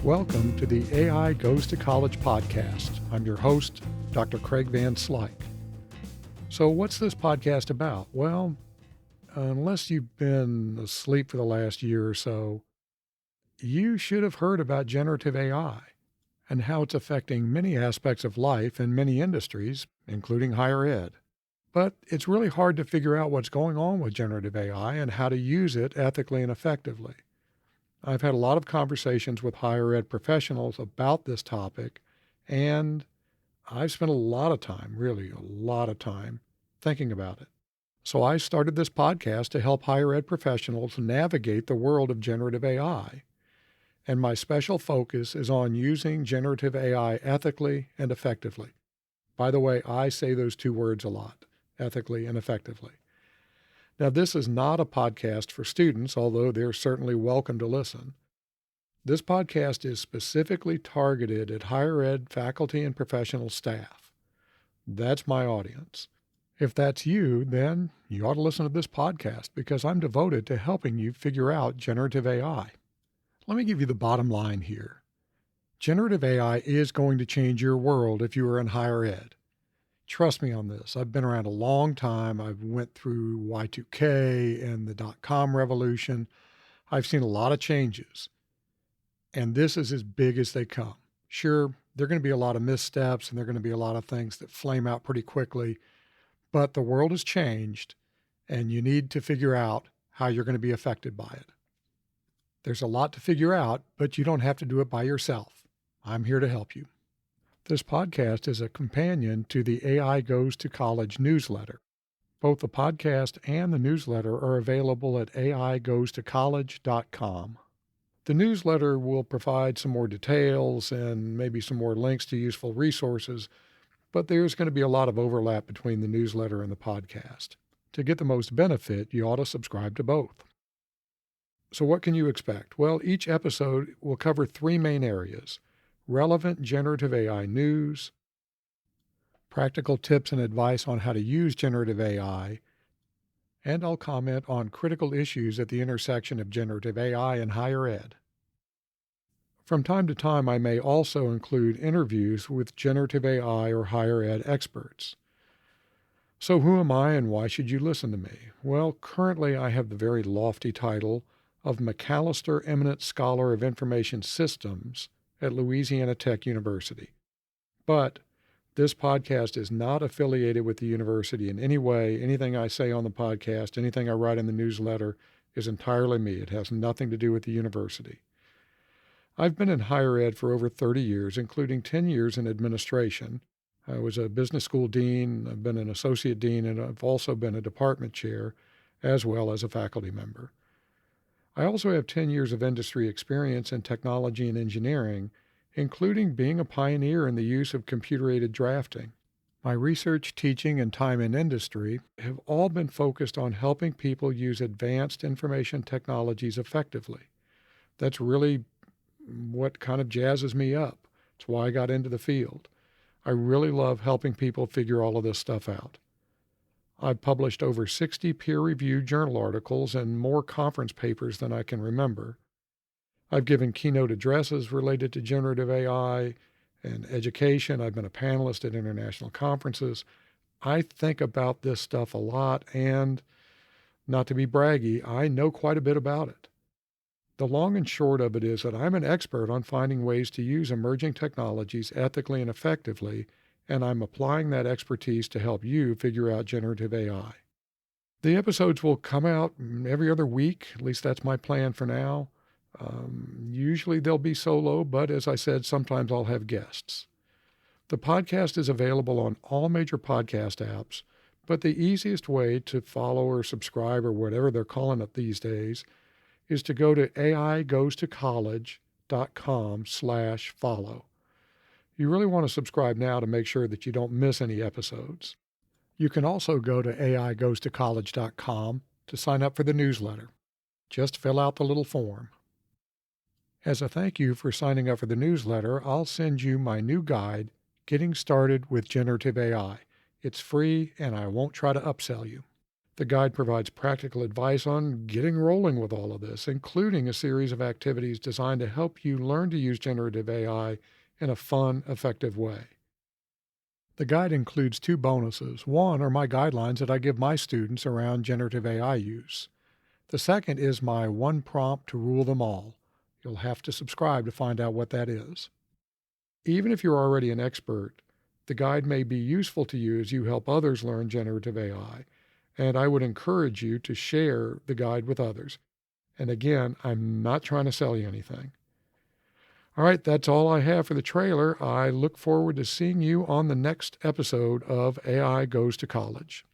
Welcome to the AI Goes to College podcast. I'm your host, Dr. Craig Van Slyke. So what's this podcast about? Well, unless you've been asleep for the last year or so, you should have heard about generative AI and how it's affecting many aspects of life in many industries, including higher ed. But it's really hard to figure out what's going on with generative AI and how to use it ethically and effectively. I've had a lot of conversations with higher ed professionals about this topic, and I've spent a lot of time, really a lot of time, thinking about it. So I started this podcast to help higher ed professionals navigate the world of generative AI. And my special focus is on using generative AI ethically and effectively. By the way, I say those two words a lot, ethically and effectively. Now, this is not a podcast for students, although they're certainly welcome to listen. This podcast is specifically targeted at higher ed faculty and professional staff. That's my audience. If that's you, then you ought to listen to this podcast because I'm devoted to helping you figure out generative AI. Let me give you the bottom line here. Generative AI is going to change your world if you are in higher ed. Trust me on this. I've been around a long time. I've went through Y2K and the dot-com revolution. I've seen a lot of changes, and this is as big as they come. Sure, there are going to be a lot of missteps, and there are going to be a lot of things that flame out pretty quickly, but the world has changed, and you need to figure out how you're going to be affected by it. There's a lot to figure out, but you don't have to do it by yourself. I'm here to help you. This podcast is a companion to the AI Goes to College newsletter. Both the podcast and the newsletter are available at aigoestocollege.com. The newsletter will provide some more details and maybe some more links to useful resources, but there's going to be a lot of overlap between the newsletter and the podcast. To get the most benefit, you ought to subscribe to both. So what can you expect? Well, each episode will cover three main areas: relevant generative AI news, practical tips and advice on how to use generative AI, and I'll comment on critical issues at the intersection of generative AI and higher ed. From time to time, I may also include interviews with generative AI or higher ed experts. So who am I and why should you listen to me? Well, currently I have the very lofty title of McAllister Eminent Scholar of Information Systems at Louisiana Tech University. But this podcast is not affiliated with the university in any way. Anything I say on the podcast, anything I write in the newsletter is entirely me. It has nothing to do with the university. I've been in higher ed for over 30 years, including 10 years in administration. I was a business school dean, I've been an associate dean, and I've also been a department chair, as well as a faculty member. I also have 10 years of industry experience in technology and engineering, including being a pioneer in the use of computer-aided drafting. My research, teaching, and time in industry have all been focused on helping people use advanced information technologies effectively. That's really what kind of jazzes me up. It's why I got into the field. I really love helping people figure all of this stuff out. I've published over 60 peer-reviewed journal articles and more conference papers than I can remember. I've given keynote addresses related to generative AI and education. I've been a panelist at international conferences. I think about this stuff a lot, and not to be braggy, I know quite a bit about it. The long and short of it is that I'm an expert on finding ways to use emerging technologies ethically and effectively, and I'm applying that expertise to help you figure out generative AI. The episodes will come out every other week, at least that's my plan for now. Usually they'll be solo, but as I said, sometimes I'll have guests. The podcast is available on all major podcast apps, but the easiest way to follow or subscribe or whatever they're calling it these days is to go to aigoestocollege.com/follow. You really want to subscribe now to make sure that you don't miss any episodes. You can also go to aigoestocollege.com to sign up for the newsletter. Just fill out the little form. As a thank you for signing up for the newsletter, I'll send you my new guide, Getting Started with Generative AI. It's free, and I won't try to upsell you. The guide provides practical advice on getting rolling with all of this, including a series of activities designed to help you learn to use generative AI in a fun, effective way. The guide includes two bonuses. One are my guidelines that I give my students around generative AI use. The second is my one prompt to rule them all. You'll have to subscribe to find out what that is. Even if you're already an expert, the guide may be useful to you as you help others learn generative AI, and I would encourage you to share the guide with others. And again, I'm not trying to sell you anything. All right, that's all I have for the trailer. I look forward to seeing you on the next episode of AI Goes to College.